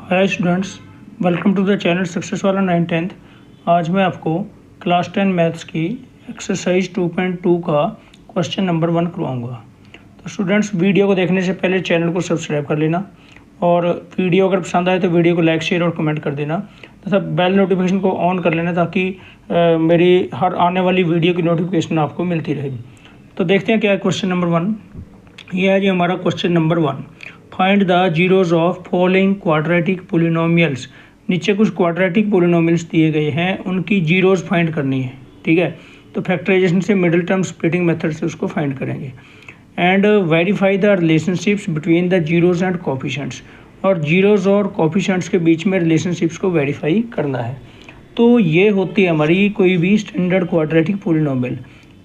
Hi students, welcome to the channel success वाला 9th। आज मैं आपको क्लास 10 मैथ्स की एक्सरसाइज 2.2 का क्वेश्चन नंबर 1 करवाऊंगा। तो स्टूडेंट्स, वीडियो को देखने से पहले चैनल को सब्सक्राइब कर लेना और वीडियो अगर पसंद आए तो वीडियो को लाइक, शेयर और कमेंट कर देना तथा बेल नोटिफिकेशन को ऑन कर लेना ताकि मेरी हर आने वाली वीडियो की नोटिफिकेशन आपको मिलती रहे। तो देखते हैं क्या है क्वेश्चन नंबर 1। यह है जी हमारा question number 1। Find the zeros of following quadratic polynomials. नीचे कुछ क्वाड्रेटिक पोलिनोमियल्स दिए गए हैं, उनकी जीरोज फाइंड करनी है। ठीक है, तो फैक्टराइजेशन से मिडिल टर्म स्प्लिटिंग मेथड से उसको फाइंड करेंगे। And verify the relationships between the zeros and coefficients. और जीरोज और कोफिशिएंट्स के बीच में रिलेशनशिप्स को वेरीफाई करना है। तो ये होती है हमारी कोई भी standard quadratic polynomial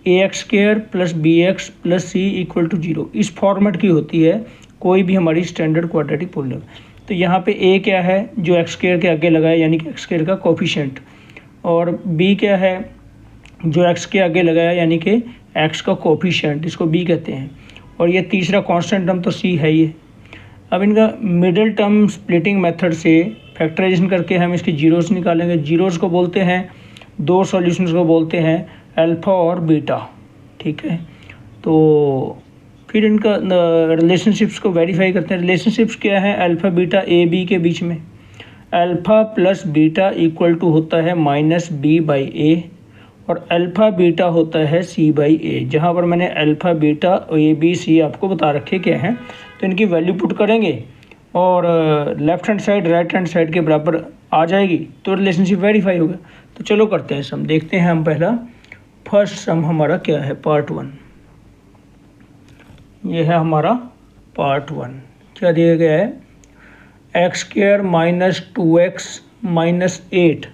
ax² + bx + c = 0। इस फॉर्मेट की होती है कोई भी हमारी स्टैंडर्ड क्वाड्रेटिक पोलिनोमियल। तो यहाँ पे a क्या है जो x² के आगे लगा है, यानी कि x² का कोफिशिएंट, और b क्या है जो x के आगे लगा है, यानी कि x का कोफिशिएंट, इसको b कहते हैं। और ये तीसरा कांस्टेंट टर्म तो c है ही। अब इनका मिडिल टर्म स्प्लिटिंग मेथड से फैक्टराइजेशन करके हम इसकी जीरोस निकालेंगे। जीरोस को बोलते हैं, दो सॉल्यूशंस को बोलते हैं अल्फ़ा और बीटा। ठीक है, तो फिर इनका रिलेशनशिप्स को वेरीफाई करते हैं। रिलेशनशिप्स क्या है? अल्फ़ा बीटा ए बी के बीच में alpha plus beta equal to होता है -b/a और अल्फ़ा बीटा होता है c/a। जहाँ पर मैंने alpha beta A B C आपको बता रखे क्या हैं, तो इनकी वैल्यू पुट करेंगे और left hand side right hand side के बराबर आ जाएगी तो रिलेशनशिप वेरीफाई होगा। तो चलो करते हैं सम। देखते हैं हम पहला फर्स्ट सम हमारा क्या है, पार्ट 1। ये है हमारा पार्ट 1। क्या दिया गया है? x² - 2x - 8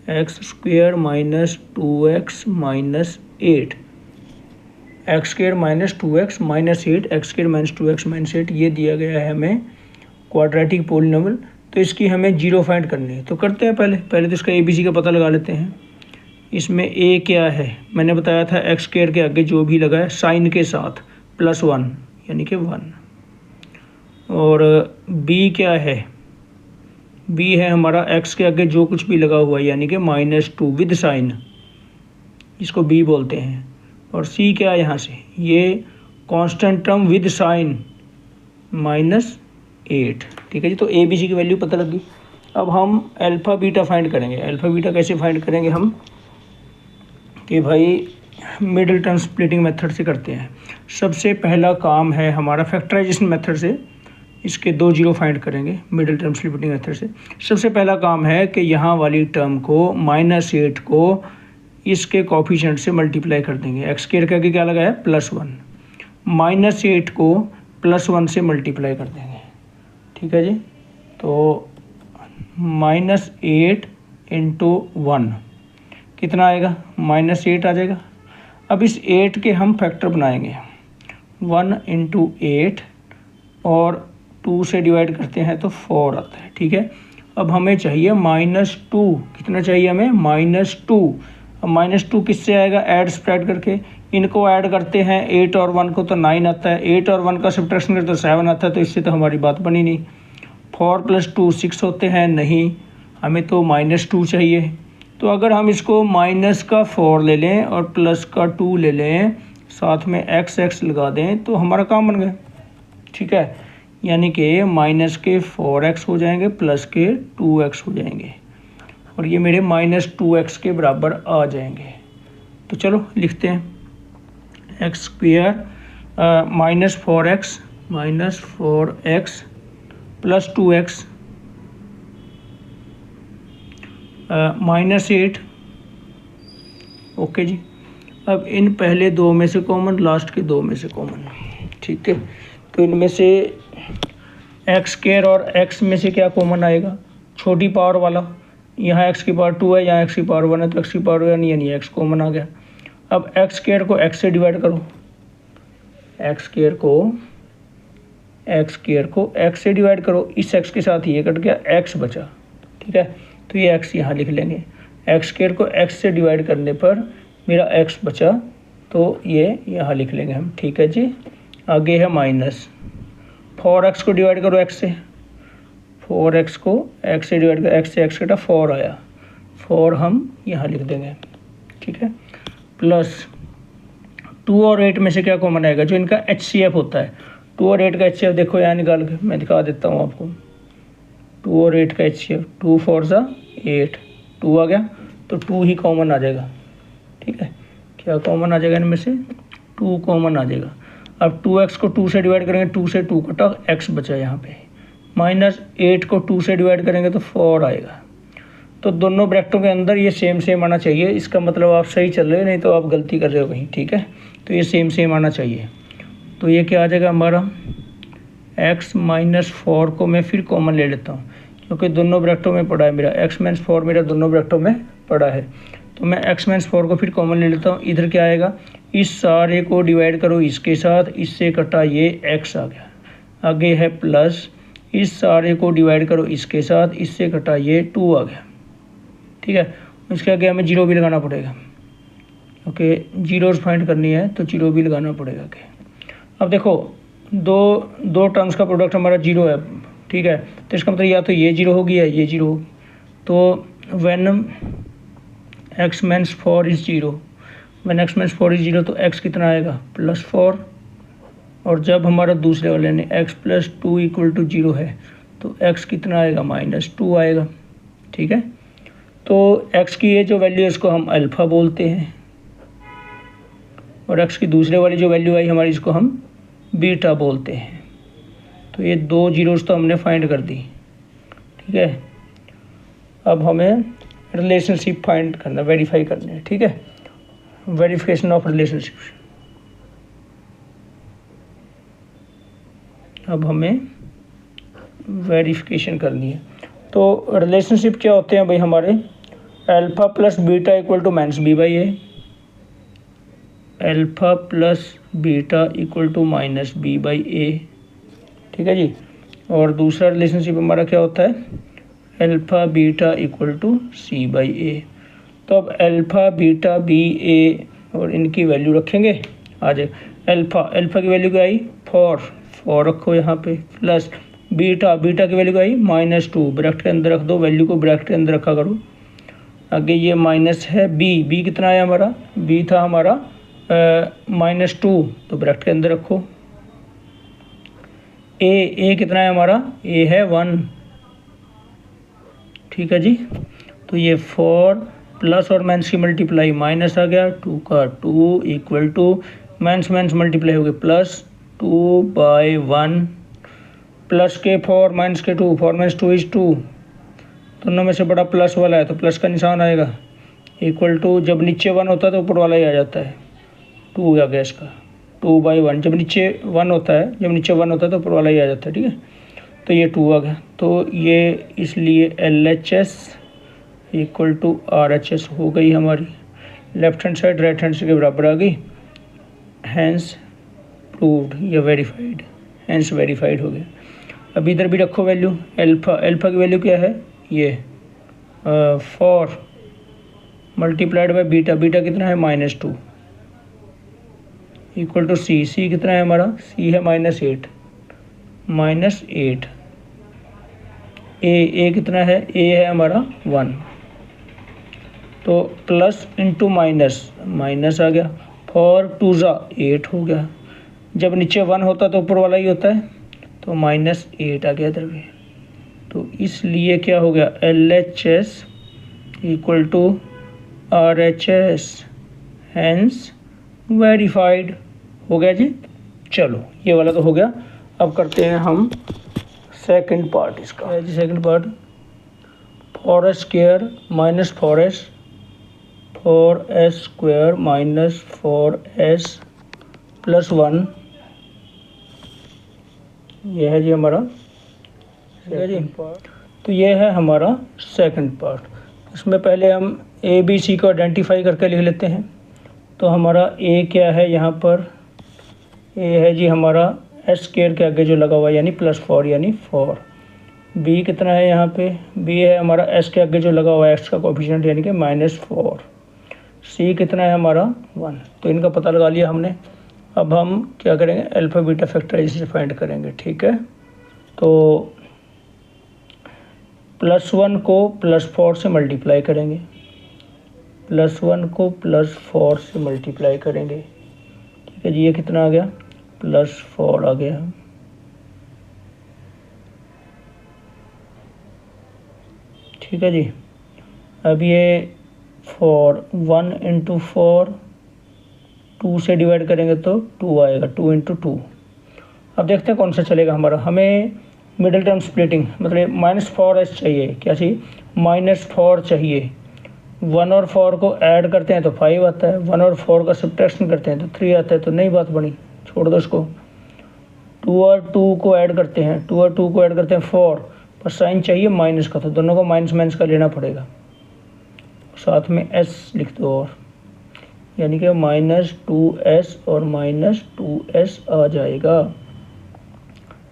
x² - 2x - 8 x² - 2x - 8 x² - 2x - 8 ये दिया गया है हमें क्वाड्रेटिक पोलिनोमियल। तो इसकी हमें जीरो फाइंड करनी है। तो करते हैं पहले तो इसका ABC का पता लगा लेते हैं। इसमें a क्या है? मैंने बताया था x² के आगे जो भी लगा है साइन के साथ +1 यानी कि 1। और b क्या है? b है हमारा x के आगे जो कुछ भी लगा हुआ है यानी कि -2 विद साइन, इसको b बोलते हैं। और c क्या है यहाँ से? ये कांस्टेंट टर्म विद साइन -8। ठीक है जी, तो ABC की वैल्यू पता लगी। अब हम अल्फ़ा बीटा फाइंड करेंगे। अल्फ़ा बीटा कैसे फाइंड करेंगे हम कि भाई मिडिल टर्म स्प्लिटिंग मेथड से करते हैं। सबसे पहला काम है हमारा फैक्टराइजेशन मेथड से इसके दो जीरो फाइंड करेंगे। मिडिल टर्म स्प्लिटिंग मेथड से सबसे पहला काम है कि यहाँ वाली टर्म को -8 को इसके कोफिशिएंट से मल्टीप्लाई कर देंगे। x² के आगे क्या लगा है? +1। -8 को +1 से मल्टीप्लाई कर देंगे। ठीक है जी, तो -8 × 1 कितना आएगा? -8 आ जाएगा। अब इस 8 के हम फैक्टर बनाएंगे। 1 × 8 और 2 से डिवाइड करते हैं तो 4 आता है। ठीक है, अब हमें चाहिए -2। कितना चाहिए हमें? -2। अब -2 किससे आएगा? ऐड स्प्रेड करके। इनको ऐड करते हैं 8 और 1 को तो 9 आता है। 8 और 1 का सब्ट्रैक्शन करते तो 7 आता है। तो इससे तो हमारी बात बनी नहीं। 4 + 2 6 होते हैं, नहीं, हमें तो -2 चाहिए। तो अगर हम इसको -4 ले लें और +2 ले लें, साथ में x लगा दें तो हमारा काम बन गया। ठीक है, यानी कि -4x हो जाएंगे +2x हो जाएंगे और ये मेरे -2x के बराबर आ जाएंगे। तो चलो लिखते हैं x² -4x +2x -8। ओके जी, अब इन पहले दो में से कॉमन, लास्ट के दो में से कॉमन। ठीक है, तो इनमें से x² और x में से क्या कॉमन आएगा? छोटी पावर वाला। यहाँ x की पावर 2 है, यहाँ x की पावर 1 है, तो x की पावर 1 यानी x कॉमन आ गया। अब x² को x से डिवाइड करो। x² को x से डिवाइड करो। इस x के साथ ये कट गया, x बचा। ठीक है, तो ये x यहाँ लिख लेंगे। x² को x से डिवाइड करने पर मेरा x बचा, तो ये यहाँ लिख लेंगे हम। ठीक है जी, आगे है -4x को डिवाइड करो x से। 4x को x से डिवाइड कर, x से x कटा 4 आया, 4 हम यहाँ लिख देंगे, ठीक है। प्लस 2 और 8 में से क्या कॉमन आएगा, जो इनका HCF होता है, 2 और 8 का HCF देखो यहाँ निकाल के मैं दिखा देता हूँ आपको। 2 और 8 का HCF, 2 4 सा 8, 2 आ गया तो 2 ही कॉमन आ जाएगा, ठीक है। क्या कॉमन आ जाएगा इनमें से, 2 कॉमन आ जाएगा। अब 2x को 2 से डिवाइड करेंगे, 2 से 2 कटा x बचा यहाँ पे, माइनस 8 को 2 से डिवाइड करेंगे तो 4 आएगा। तो दोनों ब्रैकेटों के अंदर ये सेम सेम आना चाहिए, इसका मतलब आप सही चल रहे हो, नहीं तो आप गलती कर रहे हो कहीं, ठीक है। तो ये सेम सेम आना चाहिए। तो ये क्या आ जाएगा हमारा, x माइनस 4 को मैं फिर कॉमन ले लेता हूँ, क्योंकि दोनों ब्रैकेटों में पड़ा है मेरा, x माइनस 4 मेरा दोनों ब्रैकेटों में पड़ा है। तो मैं x माइनस 4 को फिर कॉमन ले लेता हूँ। इधर क्या आएगा, इस सारे को डिवाइड करो इसके साथ, इससे कटा ये x आ गया, आगे है प्लस, इस सारे को डिवाइड करो इसके साथ, इससे कटा ये 2 आ गया, ठीक है। इसके आगे हमें 0 भी लगाना पड़ेगा, क्योंकि जीरोस फाइंड करनी है तो 0 भी लगाना पड़ेगा। कि अब देखो दो टर्म्स का प्रोडक्ट हमारा 0 है, ठीक है। तो इसका मतलब या तो ये 0 होगी या ये 0 होगी। तो when x minus 4 is 0, when x minus 4 is 0 तो x कितना आएगा, +4। और जब हमारा दूसरे वाले ने x प्लस 2 इक्वल टू 0 है तो x कितना आएगा, -2 आएगा, ठीक है। तो x की ये जो वैल्यू है इसको हम अल्फ़ा बोलते हैं, और x की दूसरे वाली जो वैल्यू आई हमारी इसको हम बीटा बोलते हैं। तो ये 2 जीरोस तो हमने फाइंड कर दी, ठीक है। अब हमें रिलेशनशिप फाइंड करना, वेरीफाई करनी है, ठीक है। Verification of relationship. अब हमें वेरिफिकेशन करनी है। तो रिलेशनशिप क्या होते हैं भाई हमारे, alpha plus beta equal to -b/a, alpha plus beta equal to -b/a, ठीक है जी। और दूसरा रिलेशनशिप हमारा क्या होता है, alpha beta equal to c/a। तो अब अल्फ़ा बीटा b/a और इनकी वैल्यू रखेंगे, आ जाए अल्फ़ा की वैल्यू क्या आई 4 रखो यहाँ पे, प्लस बीटा की वैल्यू क्या आई -2, ब्रैकेट के अंदर रख दो, वैल्यू को ब्रैकेट के अंदर रखा करो। आगे ये माइनस है बी कितना है हमारा, बी था हमारा -2, तो ब्रैकेट के अंदर रखो। ए कितना है हमारा, ए है 1, ठीक है जी। तो ये 4 प्लस और माइनस की मल्टीप्लाई, माइनस आ गया, 2 का 2 इक्वल टू माइनस मल्टीप्लाई हो गया +2/1, प्लस के 4 माइनस के 2, 4 - 2 = 2, दोनों में से बड़ा प्लस वाला है तो प्लस का निशान आएगा, इक्वल टू, जब नीचे 1 होता है तो ऊपर वाला ही आ जाता है, 2 आ गया इसका, 2/1, जब नीचे 1 होता है तो ऊपर वाला ही आ जाता है, ठीक है। तो ये 2 आ गया, तो ये इसलिए LHS इक्वल टू RHS हो गई हमारी, left hand side right hand side के बराबर आ गई, हैंस प्रूव्ड या वेरीफाइड, हैंस वेरीफाइड हो गया। अब इधर भी रखो वैल्यू, अल्फ़ा की वैल्यू क्या है, ये 4 मल्टीप्लाइड बाय बीटा कितना है -2 इक्वल टू सी कितना है हमारा, सी है -8 ए कितना है, ए है हमारा 1, तो प्लस इंटू माइनस आ गया, 4 2 = 8 हो गया, जब नीचे 1 होता तो ऊपर वाला ही होता है, तो -8 आ गया इधर भी। तो इसलिए क्या हो गया, LHS equal to RHS, hence verified हो गया जी। चलो ये वाला तो हो गया। अब करते हैं हम सेकंड पार्ट इसका जी। Second part, 4s² - 4s, 4s² - 4s + 1, यह है जी हमारा, ठीक है जी। तो ये है हमारा सेकंड पार्ट। इसमें पहले हम ABC को आइडेंटिफाई करके लिख लेते हैं। तो हमारा A क्या है यहाँ पर, A है जी हमारा s² के आगे जो लगा हुआ है यानी +4 यानी 4। B कितना है यहाँ पे, B है हमारा s के आगे जो लगा हुआ है x का कोफिशिएंट यानी कि -4। C कितना है हमारा 1। तो इनका पता लगा लिया हमने। अब हम क्या करेंगे, अल्फ़ा बीटा फैक्टराइजेशन फाइंड करेंगे, ठीक है। तो +1 को +4 से मल्टीप्लाई करेंगे, +1 को +4 से मल्टीप्लाई करेंगे। ठीक है जी, ये कितना आ गया? +4 आ गया। ठीक है जी, अब ये 4 1 × 4 2 से डिवाइड करेंगे तो 2 आएगा, 2 × 2। अब देखते हैं कौन सा चलेगा हमारा। हमें मिडिल टर्म स्प्लिटिंग मतलब -4s चाहिए। क्या चाहिए? -4 चाहिए। 1 और 4 को ऐड करते हैं तो 5 आता है, 1 और 4 का सब्ट्रैक्शन करते हैं तो 3 आता है। तो नई बात बनी, छोड़ दो इसको। 2 और 2 को ऐड करते हैं, 2 और 2 को ऐड करते हैं 4, पर साइन चाहिए माइनस का, तो दोनों को माइनस माइनस का लेना पड़ेगा। साथ में s लिख दो, और यानी कि -2s और -2s आ जाएगा।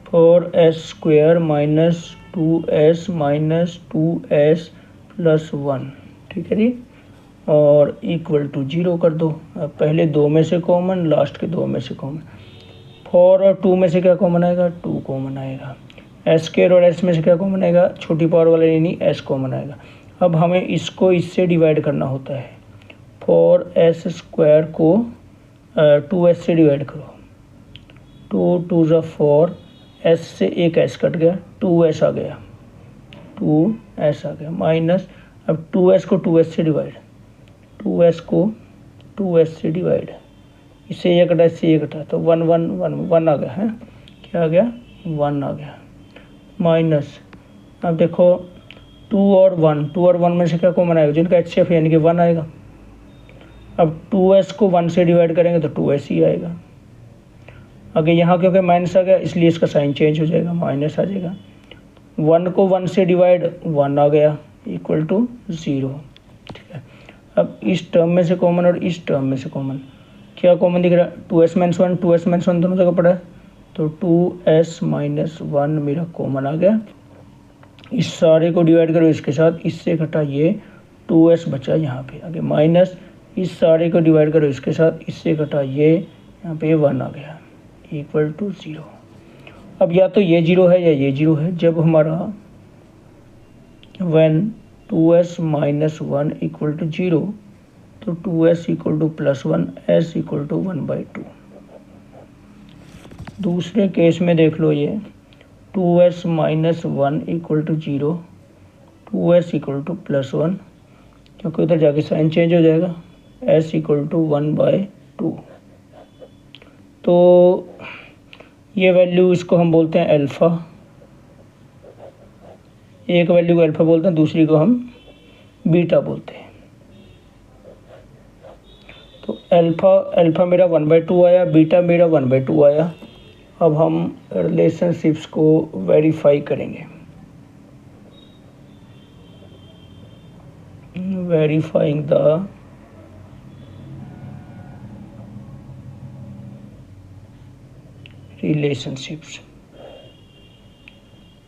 4s² -2s -2s +1। ठीक है जी, और = 0 कर दो। अब पहले 2 में से कॉमन, लास्ट के 2 में से कॉमन। 4 और 2 में से क्या कॉमन आएगा? 2 कॉमन आएगा। s² और s में से क्या कॉमन आएगा? छोटी पावर वाला यानी s कॉमन आएगा। अब हमें इसको इससे डिवाइड करना होता है। 4s² को 2s से डिवाइड करो। 2 2 = 4, s से एक s कट गया, 2s आ गया, 2s आ गया माइनस। अब 2s को 2s से डिवाइड, 2s को 2s से डिवाइड, इससे ये कटा, इससे ये कटा, तो 1 1 1 1 आ गया है। क्या आ गया? 1 आ गया माइनस। अब देखो 2 और 1 में से क्या कॉमन आएगा? जिनका HCF यानी कि 1 आएगा। अब 2s को 1 से डिवाइड करेंगे तो 2s ही आएगा। आगे यहाँ क्योंकि माइनस आ गया इसलिए इसका साइन चेंज हो जाएगा, माइनस आ जाएगा। 1 को 1 से डिवाइड 1 आ गया, = 0। ठीक है, अब इस टर्म में से कॉमन और इस टर्म में से कॉमन, क्या कॉमन दिख रहा है? 2s - 1 2s - 1 दोनों जगह पड़ा है, तो 2s - 1 मेरा कॉमन आ गया। इस सारे को डिवाइड करो इसके साथ, इससे घटा ये 2s बचा यहाँ पे आगे, माइनस इस सारे को डिवाइड करो इसके साथ, इससे घटा ये यहाँ पे 1 आ गया, = 0। अब या तो ये 0 है या ये 0 है। जब हमारा when 2s - 1 = 0 तो 2s = +1, s = 1/2। दूसरे केस में देख लो, ये 2s - 1 = 0, 2s = +1, क्योंकि उधर जाके साइन चेंज हो जाएगा, s = 1/2। तो ये वैल्यू, इसको हम बोलते हैं अल्फ़ा। एक वैल्यू को अल्फ़ा बोलते हैं, दूसरी को हम बीटा बोलते हैं। तो अल्फ़ा मेरा 1/2 आया, बीटा मेरा 1/2 आया। अब हम रिलेशनशिप्स को वेरीफाई करेंगे। Verifying the relationships.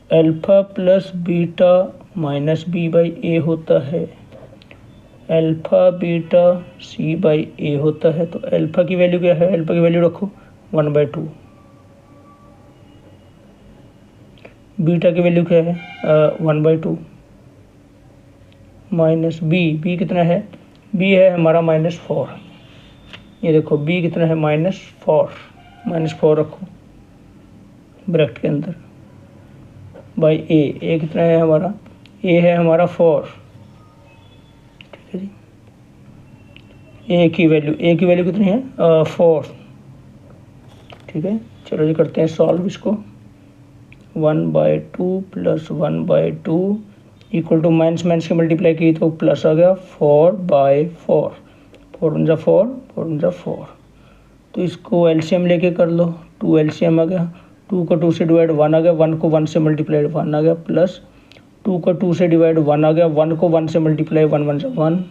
Alpha plus beta minus b/a होता है, अल्फ़ा बीटा c/a होता है। तो अल्फ़ा की वैल्यू क्या है? अल्फ़ा की वैल्यू रखो 1/2। बीटा की वैल्यू क्या है? 1/2 माइनस b कितना है? b है हमारा -4। ये देखो b कितना है? -4 रखो ब्रैकेट के अंदर, बाई a कितना है हमारा? a है हमारा 4। ठीक है जी, a की वैल्यू कितनी है? 4। ठीक है, चलो जी करते हैं सॉल्व इसको। 1/2 + 1/2 = माइनस के मल्टीप्लाई की तो प्लस आ गया 4/4, 4 × 4, 4 × 4। तो इसको एलसीएम लेके कर लो, 2 एलसीएम आ गया, 2 को 2 से डिवाइड 1 आ गया, 1 को 1 से मल्टीप्लाई 1 आ गया, प्लस 2 को 2 से डिवाइड 1 आ गया, 1 को 1 से मल्टीप्लाई 1 1 = 1।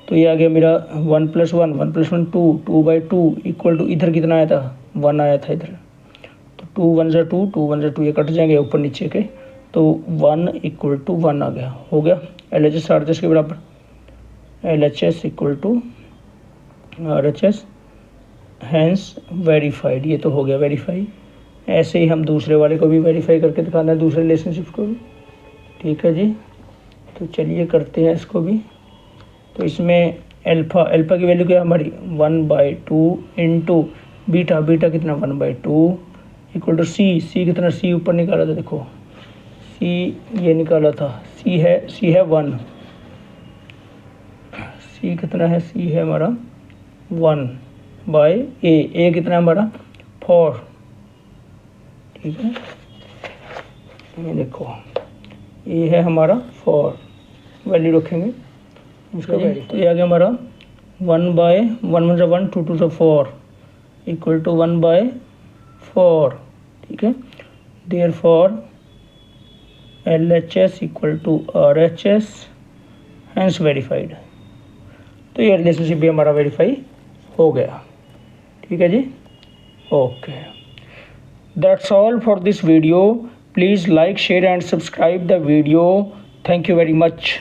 तो ये आ गया मेरा 1 + 1 1 + 1 2, 2/2 = इधर कितना आया था? 1 आया था इधर। तो 2 1 = 2, 2 1 = 2, ये कट जाएंगे ऊपर नीचे के, तो 1 = 1 आ गया। हो गया LHS RHS के बराबर, LHS = RHS, हैंस वेरीफाइड। ये तो हो गया वेरीफाई। ऐसे ही हम दूसरे वाले को भी वेरीफाई करके दिखाना है, दूसरे रिलेशनशिप को भी। ठीक है जी। तो चलिए करते हैं इसको भी। तो इसमें अल्फ़ा की वैल्यू क्या है हमारी 1/2 इंटू बीटा कितना 1/2 इक्वल टू सी कितना, सी ऊपर निकाला था देखो, सी ये निकाला था, सी है 1, सी कितना है, सी है हमारा 1/a कितना है हमारा 4, ठीक है। ये देखो ये है हमारा 4, वैल्यू रखेंगे इसका। तो ये आ गया हमारा 1/1 2 2 4 इक्वल टू 1/4, ठीक है। Therefore LHS equal to RHS, hence verified. तो ये रिलेशनशिप भी हमारा वेरीफाई हो गया, ठीक है जी। Okay, that's all for this video. Please like, share and subscribe the video. Thank you very much.